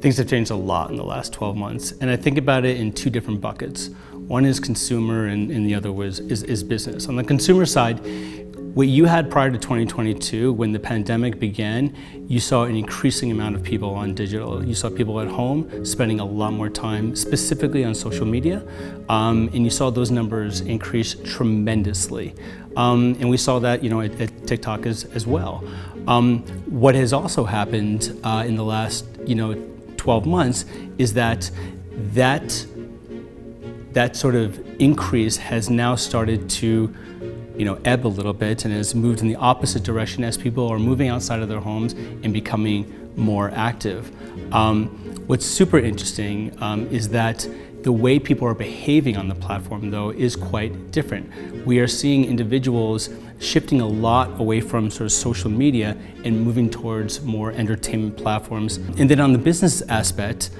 Things have changed a lot in the last 12 months, and I think about it in two different buckets. One is consumer, and the other is business. On the consumer side, what you had prior to 2022, when the pandemic began, you saw an increasing amount of people on digital. You saw people at home spending a lot more time, specifically on social media, and you saw those numbers increase tremendously. And we saw that, at TikTok as well. What has also happened in the last, 12 months is that sort of increase has now started to ebb a little bit and has moved in the opposite direction as people are moving outside of their homes and becoming more active. What's super interesting is that the way people are behaving on the platform, though, is quite different. We are seeing individuals shifting a lot away from sort of social media and moving towards more entertainment platforms. And then on the business aspect,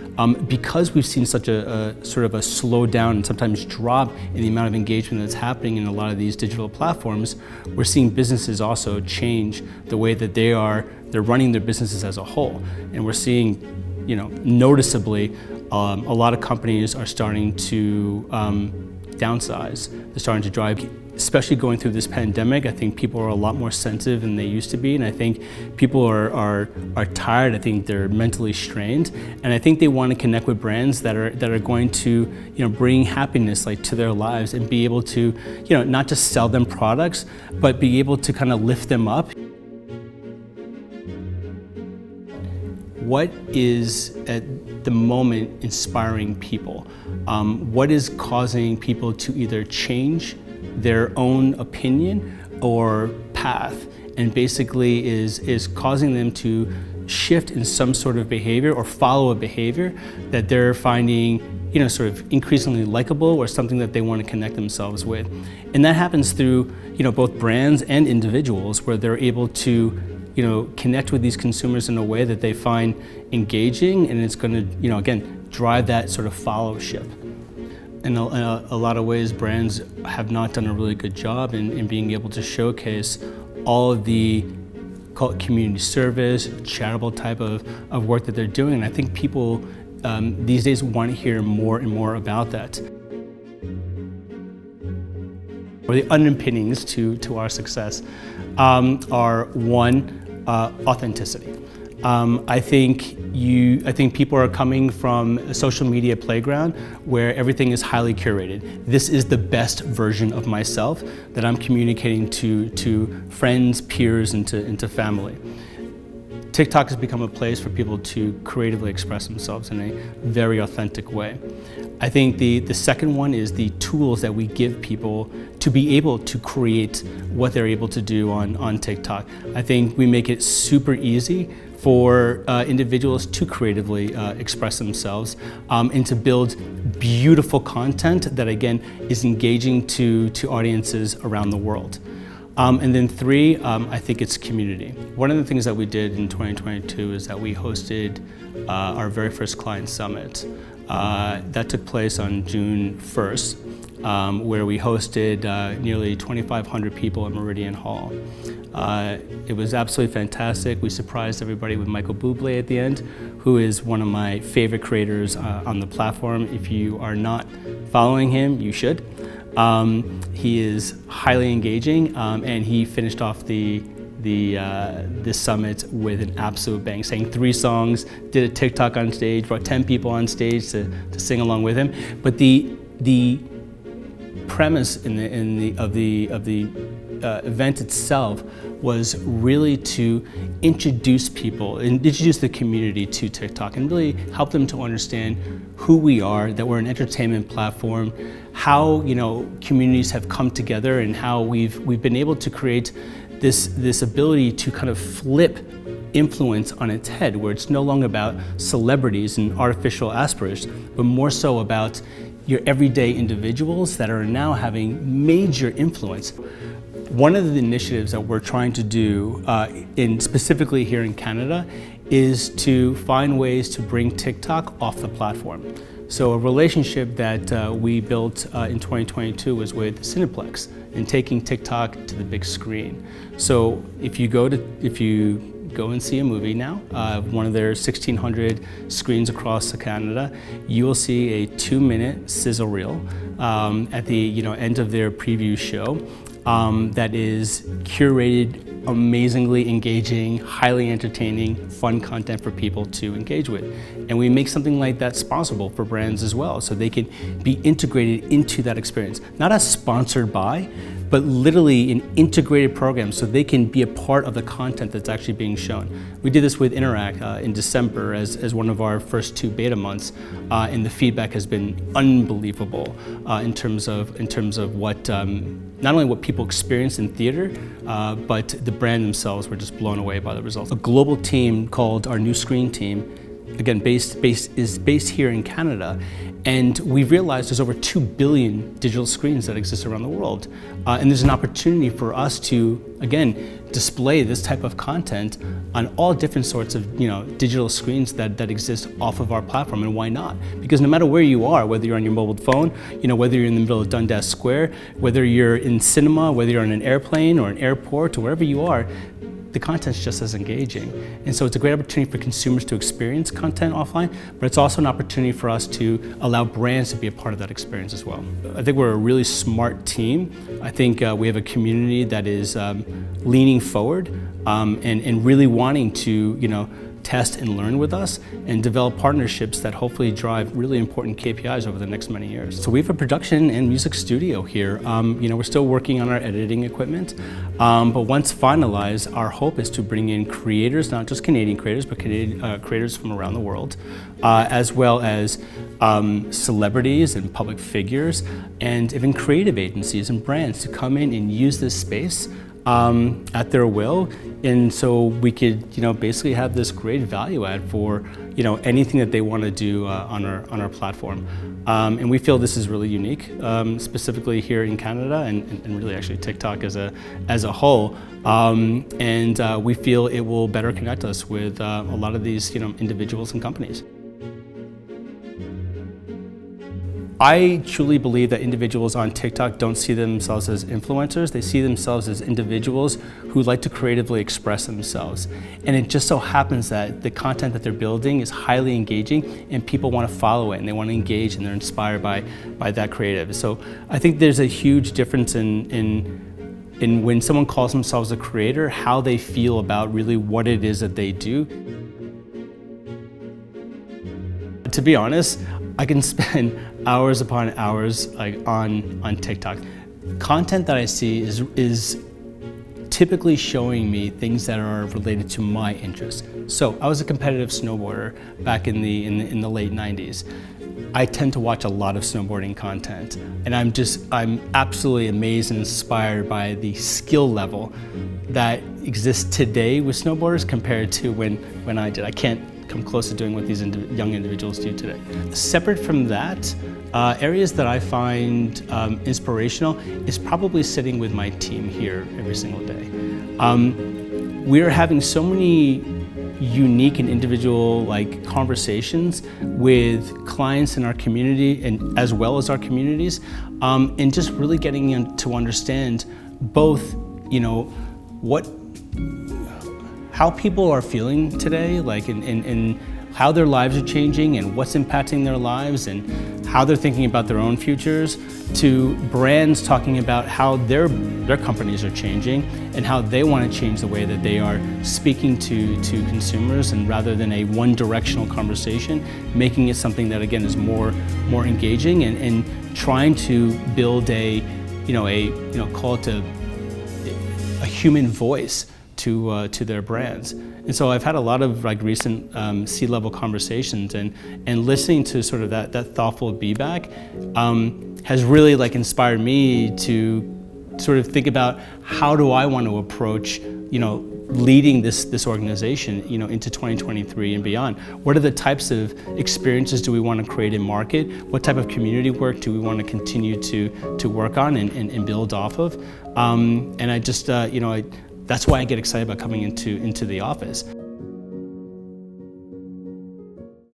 because we've seen such a sort of a slowdown and sometimes drop in the amount of engagement that's happening in a lot of these digital platforms, we're seeing businesses also change the way that they're running their businesses as a whole. And we're seeing, noticeably, a lot of companies are starting to downsize. They're starting to drive, especially going through this pandemic. I think people are a lot more sensitive than they used to be, and I think people are tired. I think they're mentally strained, and I think they want to connect with brands that are going to bring happiness to their lives and be able to not just sell them products, but be able to kind of lift them up. What is at the moment inspiring people? What is causing people to either change their own opinion or path, and basically is causing them to shift in some sort of behavior or follow a behavior that they're finding sort of increasingly likable or something that they want to connect themselves with. And that happens through both brands and individuals, where they're able to connect with these consumers in a way that they find engaging, and it's going to, again, drive that sort of followership. In a lot of ways, brands have not done a really good job in being able to showcase all of the community service, charitable type of work that they're doing. And I think people these days want to hear more and more about that. Or the underpinnings to our success are one, authenticity. I think people are coming from a social media playground where everything is highly curated. This is the best version of myself that I'm communicating to friends, peers, and to family. TikTok has become a place for people to creatively express themselves in a very authentic way. I think the second one is the tools that we give people to be able to create what they're able to do on TikTok. I think we make it super easy for individuals to creatively express themselves and to build beautiful content that, again, is engaging to audiences around the world. And then three, I think it's community. One of the things that we did in 2022 is that we hosted our very first client summit. That took place on June 1st, where we hosted nearly 2,500 people at Meridian Hall. It was absolutely fantastic. We surprised everybody with Michael Bublé at the end, who is one of my favorite creators on the platform. If you are not following him, you should. He is highly engaging, and he finished off this summit with an absolute bang, sang 3 songs, did a TikTok on stage, brought 10 people on stage to sing along with him. But the premise of the event itself was really to introduce people and introduce the community to TikTok and really help them to understand who we are, that we're an entertainment platform, how communities have come together, and how we've been able to create this ability to kind of flip influence on its head, where it's no longer about celebrities and artificial aspirations, but more so about your everyday individuals that are now having major influence. One of the initiatives that we're trying to do, specifically here in Canada, is to find ways to bring TikTok off the platform. So a relationship that we built in 2022 was with Cineplex and taking TikTok to the big screen. So if you go and see a movie now, one of their 1,600 screens across Canada, you will see a 2-minute sizzle reel at the end of their preview show that is curated, amazingly engaging, highly entertaining, fun content for people to engage with. And we make something like that sponsorable for brands as well, so they can be integrated into that experience. Not as sponsored by, but literally an integrated program so they can be a part of the content that's actually being shown. We did this with Interact in December as one of our first 2 beta months, and the feedback has been unbelievable in terms of what not only what people experience in theater, but the brand themselves were just blown away by the results. A global team called our New Screen team, again based here in Canada, and we realized there's over 2 billion digital screens that exist around the world, and there's an opportunity for us to, again, display this type of content on all different sorts of digital screens that exist off of our platform. And why not? Because no matter where you are, whether you're on your mobile phone, whether you're in the middle of Dundas Square, whether you're in cinema, whether you're on an airplane or an airport or wherever you are, the content's just as engaging. And so it's a great opportunity for consumers to experience content offline, but it's also an opportunity for us to allow brands to be a part of that experience as well. I think we're a really smart team. I think we have a community that is leaning forward and really wanting to test and learn with us and develop partnerships that hopefully drive really important KPIs over the next many years. So we have a production and music studio here. We're still working on our editing equipment, but once finalized, our hope is to bring in creators, not just Canadian creators, but creators from around the world, as well as celebrities and public figures, and even creative agencies and brands to come in and use this space at their will, and so we could basically have this great value add for anything that they want to do on our platform, and we feel this is really unique, specifically here in Canada and really actually TikTok as a whole, and we feel it will better connect us with a lot of these individuals and companies. I truly believe that individuals on TikTok don't see themselves as influencers. They see themselves as individuals who like to creatively express themselves. And it just so happens that the content that they're building is highly engaging and people want to follow it and they want to engage and they're inspired by that creative. So I think there's a huge difference in when someone calls themselves a creator, how they feel about really what it is that they do. To be honest, I can spend hours upon hours on TikTok. Content that I see is typically showing me things that are related to my interests. So I was a competitive snowboarder back in the late 90s. I tend to watch a lot of snowboarding content, and I'm absolutely amazed and inspired by the skill level that exists today with snowboarders compared to when I did. I can't come close to doing what these young individuals do today. Separate from that, areas that I find inspirational is probably sitting with my team here every single day. We're having so many unique and individual conversations with clients in our community and as well as our communities, and just really getting to understand both how people are feeling today, and how their lives are changing and what's impacting their lives and how they're thinking about their own futures, to brands talking about how their companies are changing and how they want to change the way that they are speaking to consumers, and rather than a one-directional conversation, making it something that again is more engaging and trying to build call it a human voice to their brands. And so I've had a lot of recent C-level conversations, and listening to sort of that thoughtful feedback has really inspired me to sort of think about how do I want to approach leading this organization into 2023 and beyond. What are the types of experiences do we want to create in market? What type of community work do we want to continue to work on and build off of? And I just that's why I get excited about coming into the office,